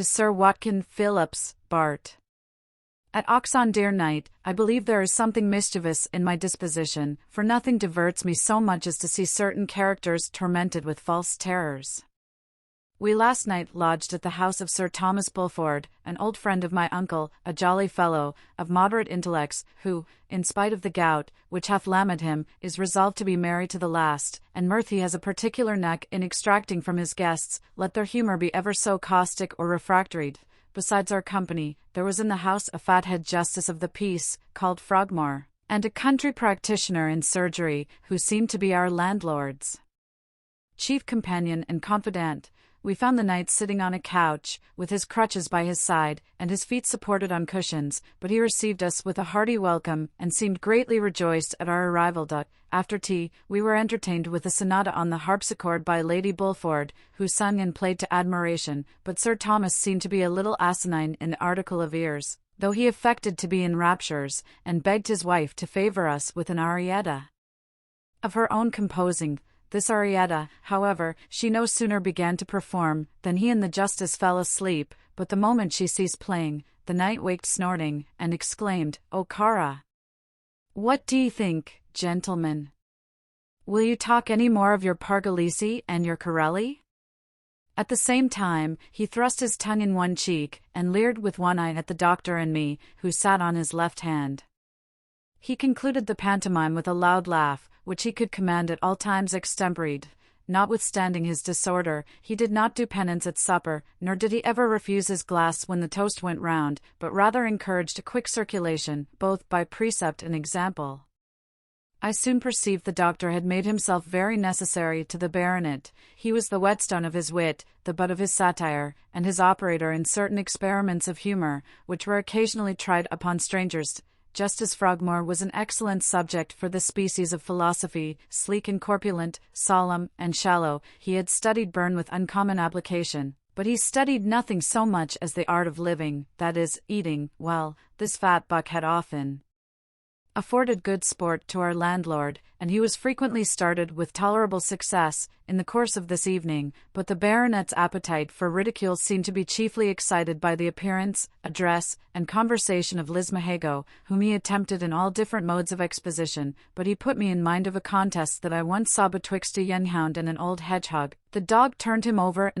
to Sir Watkin Phillips, Bart. At Oxon-dear Knight, I believe there is something mischievous in my disposition, for nothing diverts me so much as to see certain characters tormented with false terrors. We last night lodged at the house of Sir Thomas Bulford, an old friend of my uncle, a jolly fellow, of moderate intellects, who, in spite of the gout, which hath lammed him, is resolved to be merry to the last, and mirth he has a particular knack in extracting from his guests, let their humour be ever so caustic or refractory. Besides our company, there was in the house a fathead justice of the peace, called Frogmore, and a country practitioner in surgery, who seemed to be our landlord's chief companion and confidant. We found the knight sitting on a couch, with his crutches by his side, and his feet supported on cushions, but he received us with a hearty welcome, and seemed greatly rejoiced at our arrival. After tea, we were entertained with a sonata on the harpsichord by Lady Bulford, who sung and played to admiration, but Sir Thomas seemed to be a little asinine in the article of ears, though he affected to be in raptures, and begged his wife to favour us with an arietta of her own composing. This arietta, however, she no sooner began to perform, than he and the justice fell asleep, but the moment she ceased playing, the knight waked snorting, and exclaimed, "O Cara! What d'ye think, gentlemen? Will you talk any more of your Pargolesi and your Corelli?" At the same time, he thrust his tongue in one cheek, and leered with one eye at the doctor and me, who sat on his left hand. He concluded the pantomime with a loud laugh, which he could command at all times extemporied. Notwithstanding his disorder, he did not do penance at supper, nor did he ever refuse his glass when the toast went round, but rather encouraged a quick circulation, both by precept and example. I soon perceived the doctor had made himself very necessary to the baronet. He was the whetstone of his wit, the butt of his satire, and his operator in certain experiments of humour, which were occasionally tried upon strangers. Justice Frogmore was an excellent subject for the species of philosophy, sleek and corpulent, solemn and shallow. He had studied Burn with uncommon application, but he studied nothing so much as the art of living, that is, eating. Well, this fat buck had often afforded good sport to our landlord, and he was frequently started with tolerable success in the course of this evening, but the baronet's appetite for ridicule seemed to be chiefly excited by the appearance, address, and conversation of Lismahago, whom he attempted in all different modes of exposition, but he put me in mind of a contest that I once saw betwixt a young hound and an old hedgehog. The dog turned him over,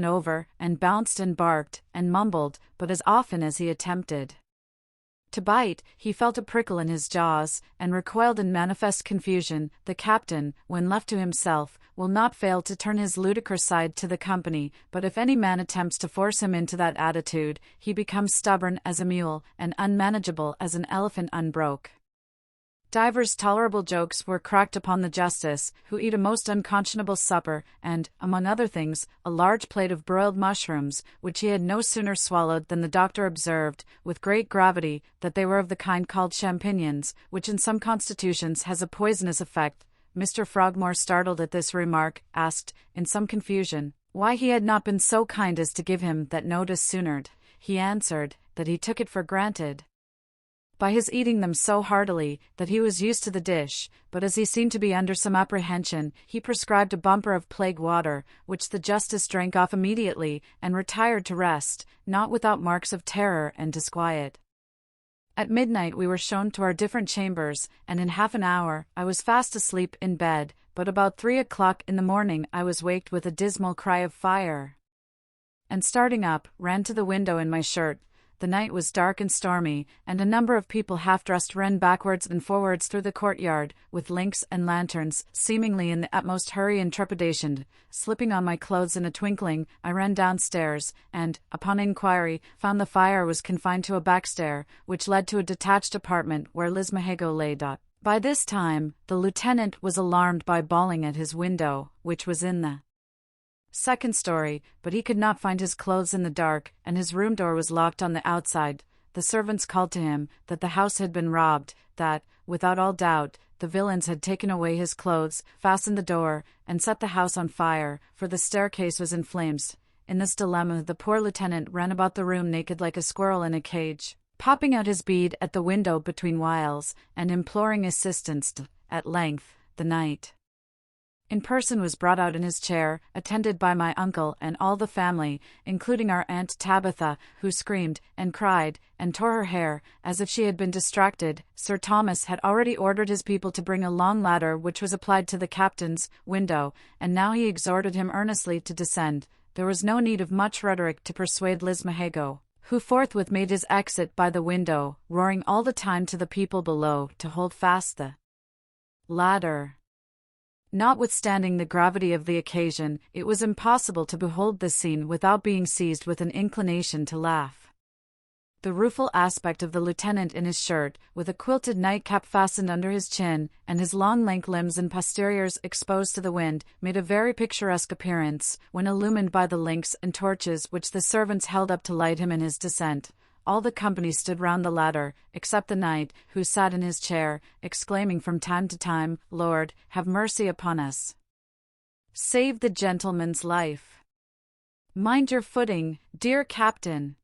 and bounced and barked, and mumbled, but as often as he attempted to bite, he felt a prickle in his jaws, and recoiled in manifest confusion. The captain, when left to himself, will not fail to turn his ludicrous side to the company, but if any man attempts to force him into that attitude, he becomes stubborn as a mule, and unmanageable as an elephant unbroke. Divers tolerable jokes were cracked upon the justice, who eat a most unconscionable supper, and, among other things, a large plate of broiled mushrooms, which he had no sooner swallowed than the doctor observed, with great gravity, that they were of the kind called champignons, which in some constitutions has a poisonous effect. Mr. Frogmore, startled at this remark, asked, in some confusion, why he had not been so kind as to give him that notice sooner. He answered, that he took it for granted, by his eating them so heartily, that he was used to the dish, but as he seemed to be under some apprehension, he prescribed a bumper of plague water, which the justice drank off immediately, and retired to rest, not without marks of terror and disquiet. At midnight we were shown to our different chambers, and in half an hour I was fast asleep in bed, but about 3 o'clock in the morning I was waked with a dismal cry of fire, and starting up, ran to the window in my shirt. The night was dark and stormy, and a number of people half-dressed ran backwards and forwards through the courtyard, with lamps and lanterns, seemingly in the utmost hurry and trepidation. Slipping on my clothes in a twinkling, I ran downstairs, and, upon inquiry, found the fire was confined to a back stair, which led to a detached apartment where Lismahago lay. By this time, the lieutenant was alarmed by bawling at his window, which was in the second story, but he could not find his clothes in the dark, and his room door was locked on the outside. The servants called to him that the house had been robbed, that, without all doubt, the villains had taken away his clothes, fastened the door, and set the house on fire, for the staircase was in flames. In this dilemma the poor lieutenant ran about the room naked like a squirrel in a cage, popping out his bead at the window between whiles, and imploring assistance. At length, the night in person was brought out in his chair, attended by my uncle and all the family, including our Aunt Tabitha, who screamed, and cried, and tore her hair, as if she had been distracted. Sir Thomas had already ordered his people to bring a long ladder which was applied to the captain's window, and now he exhorted him earnestly to descend. There was no need of much rhetoric to persuade Lismahago, who forthwith made his exit by the window, roaring all the time to the people below to hold fast the ladder. Notwithstanding the gravity of the occasion, it was impossible to behold this scene without being seized with an inclination to laugh. The rueful aspect of the lieutenant in his shirt, with a quilted nightcap fastened under his chin, and his long lank limbs and posteriors exposed to the wind, made a very picturesque appearance, when illumined by the lamps and torches which the servants held up to light him in his descent. All the company stood round the ladder, except the knight, who sat in his chair, exclaiming from time to time, "Lord, have mercy upon us. Save the gentleman's life. Mind your footing, dear captain.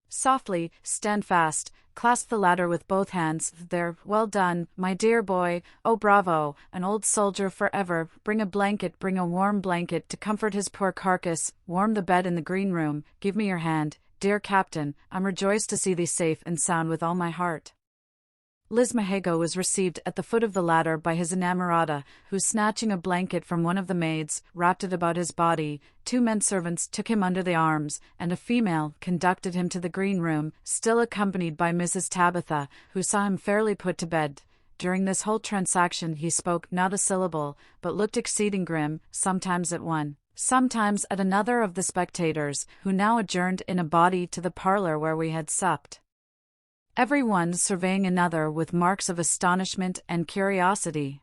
Softly, stand fast, clasp the ladder with both hands, there, well done, my dear boy, oh bravo, an old soldier forever, bring a warm blanket to comfort his poor carcass, warm the bed in the green room, give me your hand, dear captain, I'm rejoiced to see thee safe and sound with all my heart." Lismahago was received at the foot of the ladder by his inamorata, who, snatching a blanket from one of the maids, wrapped it about his body. 2 men-servants took him under the arms, and a female conducted him to the green room, still accompanied by Mrs. Tabitha, who saw him fairly put to bed. During this whole transaction he spoke not a syllable, but looked exceeding grim, sometimes at one, sometimes at another of the spectators, who now adjourned in a body to the parlour where we had supped, every one surveying another with marks of astonishment and curiosity.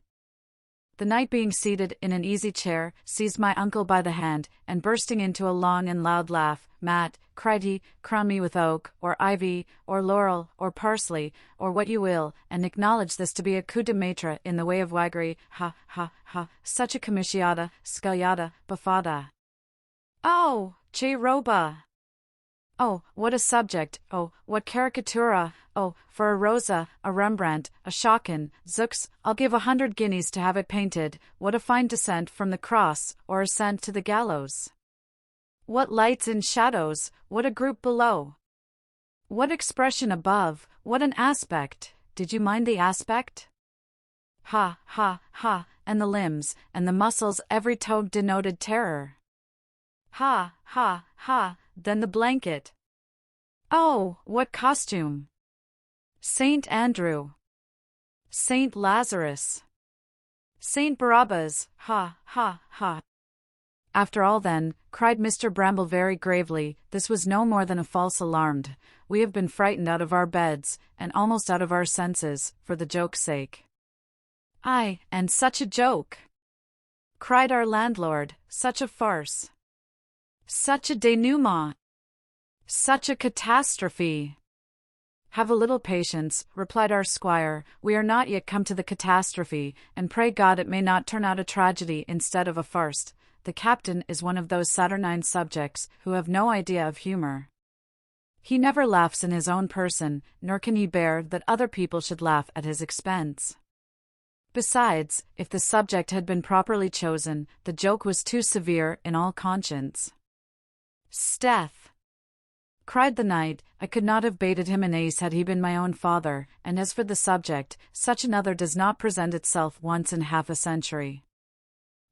The knight, being seated in an easy chair, seized my uncle by the hand, and bursting into a long and loud laugh, "Mat," cried he, "crown me with oak, or ivy, or laurel, or parsley, or what you will, and acknowledge this to be a coup de maître in the way of waggery, ha, ha, ha, such a commisciata, scagliata, buffata. Oh, che roba! Oh, what a subject! Oh, what caricatura! Oh, for a Rosa, a Rembrandt, a Schocken, zooks, I'll give 100 guineas to have it painted. What a fine descent from the cross, or ascent to the gallows! What lights and shadows, what a group below! What expression above, what an aspect! Did you mind the aspect? Ha, ha, ha, and the limbs, and the muscles, every toe denoted terror. Ha, ha, ha, then the blanket. Oh, what costume! Saint Andrew, Saint Lazarus, Saint Barabbas, ha, ha, ha. After all then, cried Mr. Bramble very gravely, this was no more than a false alarm. We have been frightened out of our beds, and almost out of our senses, for the joke's sake. Aye, and such a joke! Cried our landlord, such a farce! Such a denouement! Such a catastrophe! Have a little patience, replied our squire, we are not yet come to the catastrophe, and pray God it may not turn out a tragedy instead of a farce. The captain is one of those saturnine subjects who have no idea of humour. He never laughs in his own person, nor can he bear that other people should laugh at his expense. Besides, if the subject had been properly chosen, the joke was too severe in all conscience. "'Sdeath!" cried the knight, "I could not have baited him an ace had he been my own father, and as for the subject, such another does not present itself once in half a century."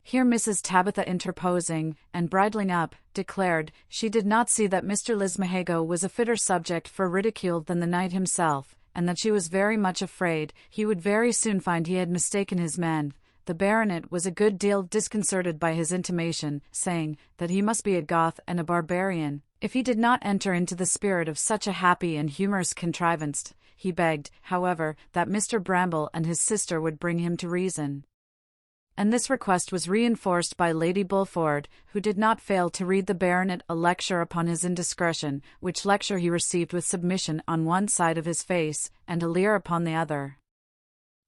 Here Mrs. Tabitha interposing, and bridling up, declared, she did not see that Mr. Lismahago was a fitter subject for ridicule than the knight himself, and that she was very much afraid he would very soon find he had mistaken his man. The baronet was a good deal disconcerted by his intimation, saying, that he must be a Goth and a barbarian, if he did not enter into the spirit of such a happy and humorous contrivance. He begged, however, that Mr. Bramble and his sister would bring him to reason. And this request was reinforced by Lady Bulford, who did not fail to read the baronet a lecture upon his indiscretion, which lecture he received with submission on one side of his face, and a leer upon the other.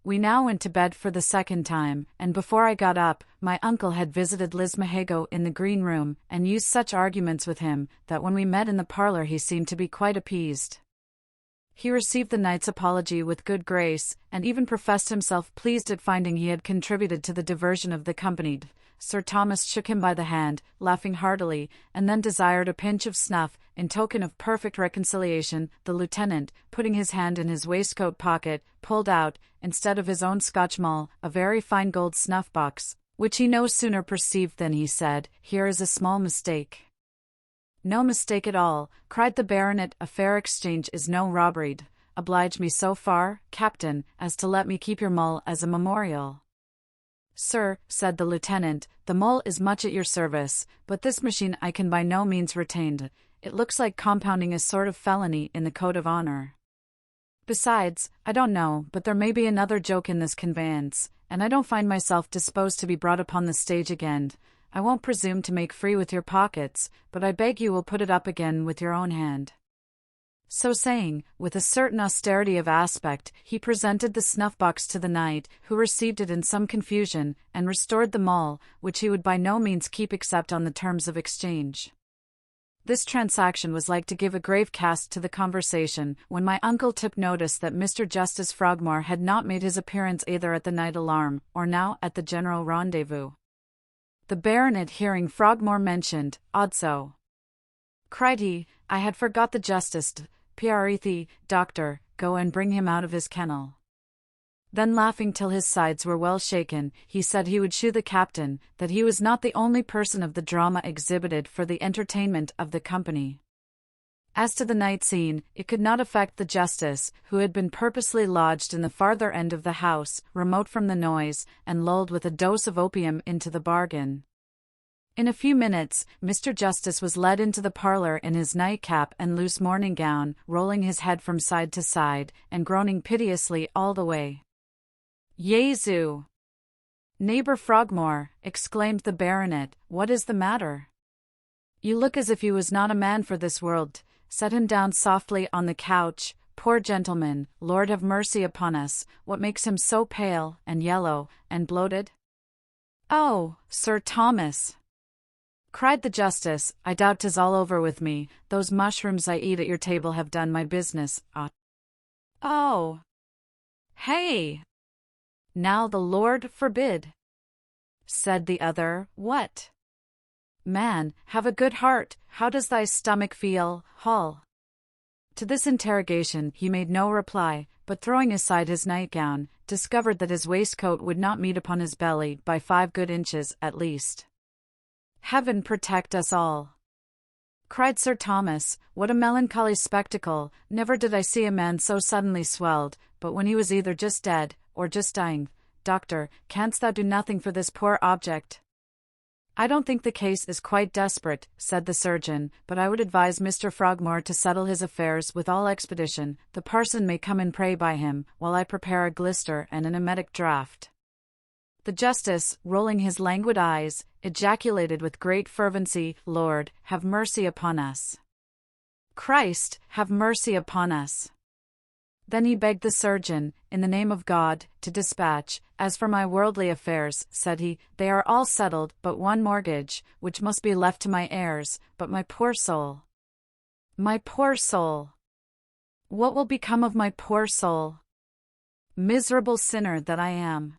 We now went to bed for the second time, and before I got up, my uncle had visited Lismahago in the green room, and used such arguments with him, that when we met in the parlour he seemed to be quite appeased. He received the knight's apology with good grace, and even professed himself pleased at finding he had contributed to the diversion of the company. Sir Thomas shook him by the hand, laughing heartily, and then desired a pinch of snuff, in token of perfect reconciliation. The lieutenant, putting his hand in his waistcoat pocket, pulled out, instead of his own Scotch mull, a very fine gold snuff-box, which he no sooner perceived than he said, "Here is a small mistake." "No mistake at all," cried the baronet. "A fair exchange is no robbery. Oblige me so far, Captain, as to let me keep your mull as a memorial." "Sir," said the lieutenant, "the mull is much at your service, but this machine I can by no means retain. It looks like compounding a sort of felony in the code of honor. Besides, I don't know, but there may be another joke in this conveyance, and I don't find myself disposed to be brought upon the stage again. I won't presume to make free with your pockets, but I beg you will put it up again with your own hand." So saying, with a certain austerity of aspect, he presented the snuff-box to the knight, who received it in some confusion, and restored the mull, which he would by no means keep except on the terms of exchange. This transaction was like to give a grave cast to the conversation, when my uncle took notice that Mr. Justice Frogmore had not made his appearance either at the night alarm, or now at the general rendezvous. The baronet, hearing Frogmore mentioned, "Odso," cried he, "I had forgot the justice. Prithee, doctor, go and bring him out of his kennel." Then, laughing till his sides were well shaken, he said he would shew the captain that he was not the only person of the drama exhibited for the entertainment of the company. As to the night scene, it could not affect the justice, who had been purposely lodged in the farther end of the house, remote from the noise, and lulled with a dose of opium into the bargain. In a few minutes, Mr. Justice was led into the parlour in his nightcap and loose morning gown, rolling his head from side to side, and groaning piteously all the way. "Jesu! Neighbour Frogmore," exclaimed the baronet, "what is the matter? You look as if you was not a man for this world. Set him down softly on the couch. Poor gentleman, Lord have mercy upon us, what makes him so pale, and yellow, and bloated?" "Oh, Sir Thomas," cried the justice, "I doubt 'tis all over with me. Those mushrooms I eat at your table have done my business. Oh! Hey! Now the Lord forbid," said the other. "What? Man, have a good heart, how does thy stomach feel, Hall?" To this interrogation he made no reply, but throwing aside his nightgown, discovered that his waistcoat would not meet upon his belly by 5 good inches at least. "Heaven protect us all!" cried Sir Thomas. "What a melancholy spectacle! Never did I see a man so suddenly swelled, but when he was either just dead, or just dying. Doctor, canst thou do nothing for this poor object?" "I don't think the case is quite desperate," said the surgeon, "but I would advise Mr. Frogmore to settle his affairs with all expedition. The parson may come and pray by him, while I prepare a glister and an emetic draught." The justice, rolling his languid eyes, ejaculated with great fervency, "Lord, have mercy upon us! Christ, have mercy upon us!" Then he begged the surgeon, in the name of God, to dispatch. "As for my worldly affairs," said he, "they are all settled, but one mortgage, which must be left to my heirs. But my poor soul! My poor soul! What will become of my poor soul? Miserable sinner that I am!"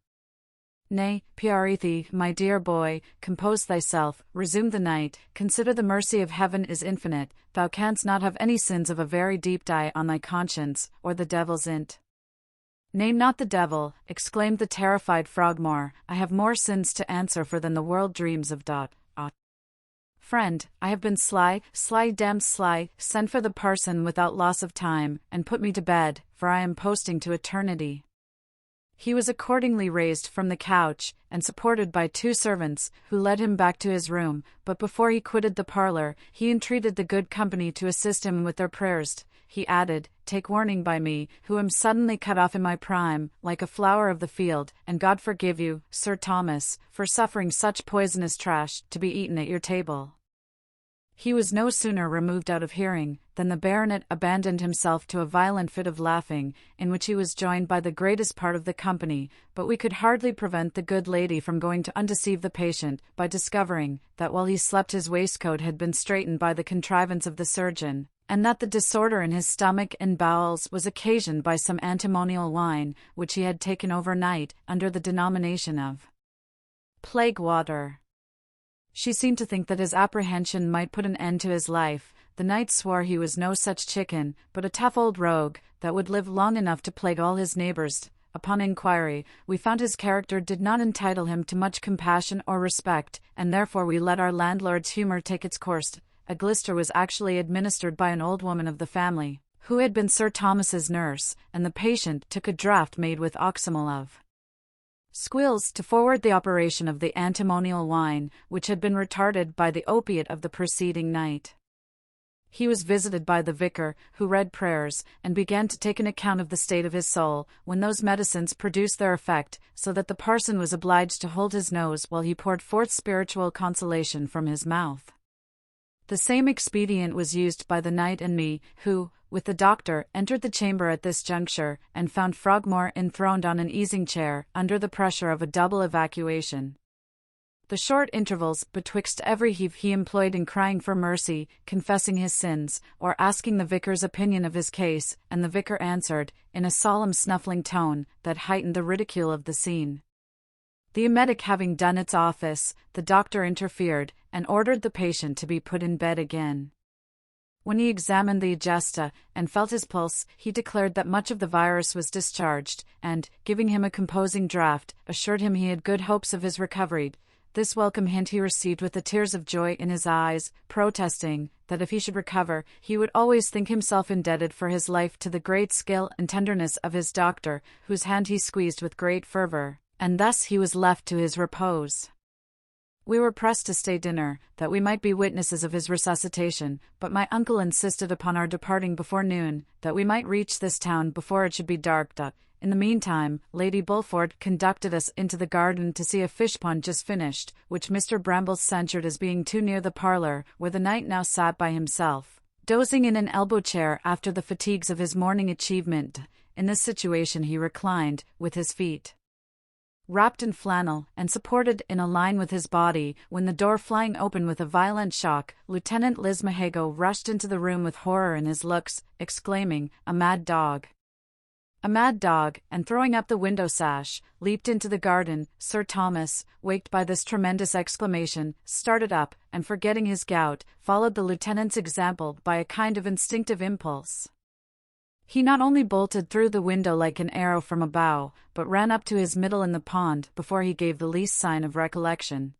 "Nay, Prithee, my dear boy, compose thyself," resumed the knight. "Consider the mercy of heaven is infinite. Thou canst not have any sins of a very deep dye on thy conscience, or the devil's in't." "Name not the devil," exclaimed the terrified Frogmore. "I have more sins to answer for than the world dreams of. Friend, I have been sly, damned sly. Send for the parson without loss of time, and put me to bed, for I am posting to eternity." He was accordingly raised from the couch, and supported by 2 servants, who led him back to his room, but before he quitted the parlour, he entreated the good company to assist him with their prayers. He added, "Take warning by me, who am suddenly cut off in my prime, like a flower of the field, and God forgive you, Sir Thomas, for suffering such poisonous trash to be eaten at your table." He was no sooner removed out of hearing, than the baronet abandoned himself to a violent fit of laughing, in which he was joined by the greatest part of the company, but we could hardly prevent the good lady from going to undeceive the patient, by discovering, that while he slept his waistcoat had been straightened by the contrivance of the surgeon, and that the disorder in his stomach and bowels was occasioned by some antimonial wine, which he had taken overnight, under the denomination of plague water. She seemed to think that his apprehension might put an end to his life. The knight swore he was no such chicken, but a tough old rogue, that would live long enough to plague all his neighbours. Upon inquiry, we found his character did not entitle him to much compassion or respect, and therefore we let our landlord's humour take its course. A glister was actually administered by an old woman of the family, who had been Sir Thomas's nurse, and the patient took a draught made with oxymel of squills to forward the operation of the antimonial wine, which had been retarded by the opiate of the preceding night. He was visited by the vicar, who read prayers, and began to take an account of the state of his soul, when those medicines produced their effect, so that the parson was obliged to hold his nose while he poured forth spiritual consolation from his mouth. The same expedient was used by the knight and me, who, with the doctor, entered the chamber at this juncture, and found Frogmore enthroned on an easing-chair, under the pressure of a double evacuation. The short intervals betwixt every heave he employed in crying for mercy, confessing his sins, or asking the vicar's opinion of his case, and the vicar answered, in a solemn snuffling tone, that heightened the ridicule of the scene. The emetic having done its office, the doctor interfered, and ordered the patient to be put in bed again. When he examined the egesta, and felt his pulse, he declared that much of the virus was discharged, and, giving him a composing draught, assured him he had good hopes of his recovery. This welcome hint he received with the tears of joy in his eyes, protesting, that if he should recover, he would always think himself indebted for his life to the great skill and tenderness of his doctor, whose hand he squeezed with great fervour, and thus he was left to his repose. We were pressed to stay dinner, that we might be witnesses of his resuscitation, but my uncle insisted upon our departing before noon, that we might reach this town before it should be dark. In the meantime, Lady Bulford conducted us into the garden to see a fish-pond just finished, which Mr. Bramble censured as being too near the parlour, where the knight now sat by himself, dozing in an elbow-chair after the fatigues of his morning achievement. In this situation he reclined, with his feet wrapped in flannel, and supported in a line with his body, when the door flying open with a violent shock, Lieutenant Lismahago rushed into the room with horror in his looks, exclaiming, "A mad dog! A mad dog," and throwing up the window sash, leaped into the garden. Sir Thomas, waked by this tremendous exclamation, started up, and forgetting his gout, followed the lieutenant's example by a kind of instinctive impulse. He not only bolted through the window like an arrow from a bow, but ran up to his middle in the pond before he gave the least sign of recollection.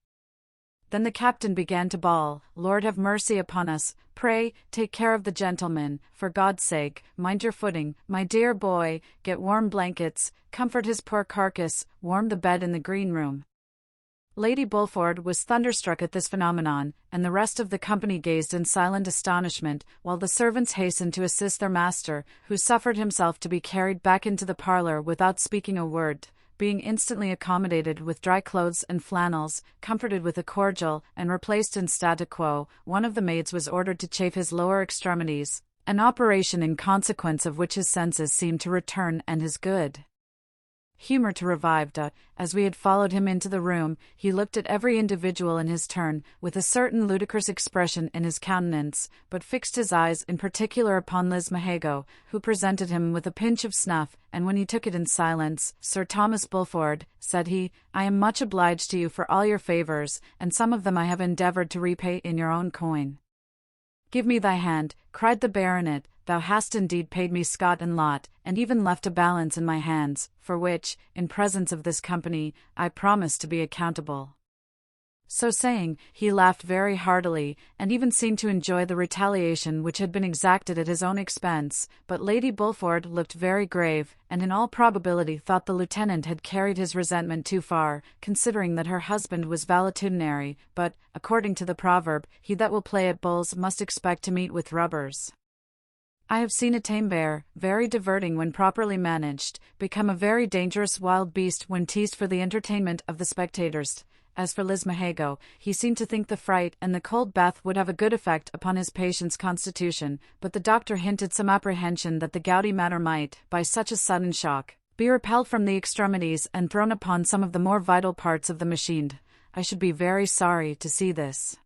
Then the captain began to bawl, "Lord have mercy upon us, pray, take care of the gentleman, for God's sake, mind your footing, my dear boy, get warm blankets, comfort his poor carcass, warm the bed in the green room." Lady Bulford was thunderstruck at this phenomenon, and the rest of the company gazed in silent astonishment, while the servants hastened to assist their master, who suffered himself to be carried back into the parlour without speaking a word. Being instantly accommodated with dry clothes and flannels, comforted with a cordial, and replaced in statu quo, one of the maids was ordered to chafe his lower extremities, an operation in consequence of which his senses seemed to return and his good humour to revive. As we had followed him into the room, he looked at every individual in his turn, with a certain ludicrous expression in his countenance, but fixed his eyes in particular upon Lismahago, who presented him with a pinch of snuff, and when he took it in silence, "Sir Thomas Bulford," said he, "I am much obliged to you for all your favours, and some of them I have endeavoured to repay in your own coin." "Give me thy hand," cried the baronet, "thou hast indeed paid me scot and lot, and even left a balance in my hands, for which, in presence of this company, I promise to be accountable." So saying, he laughed very heartily, and even seemed to enjoy the retaliation which had been exacted at his own expense, but Lady Bulford looked very grave, and in all probability thought the lieutenant had carried his resentment too far, considering that her husband was valetudinary, but, according to the proverb, he that will play at bowls must expect to meet with rubbers. I have seen a tame bear, very diverting when properly managed, become a very dangerous wild beast when teased for the entertainment of the spectators. As for Lismahago, he seemed to think the fright and the cold bath would have a good effect upon his patient's constitution, but the doctor hinted some apprehension that the gouty matter might, by such a sudden shock, be repelled from the extremities and thrown upon some of the more vital parts of the machine. I should be very sorry to see this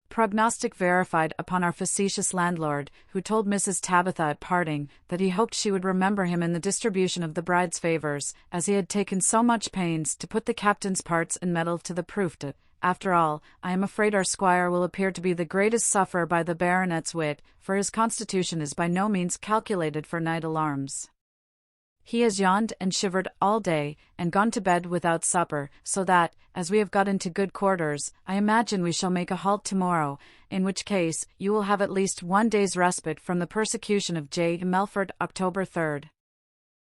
prognostic verified upon our facetious landlord, who told Mrs. Tabitha at parting that he hoped she would remember him in the distribution of the bride's favours, as he had taken so much pains to put the captain's parts and metal to the proof. After all, I am afraid our squire will appear to be the greatest sufferer by the baronet's wit, for his constitution is by no means calculated for night alarms. He has yawned and shivered all day, and gone to bed without supper, so that, as we have got into good quarters, I imagine we shall make a halt tomorrow, in which case you will have at least 1 day's respite from the persecution of J. Melford. October 3rd.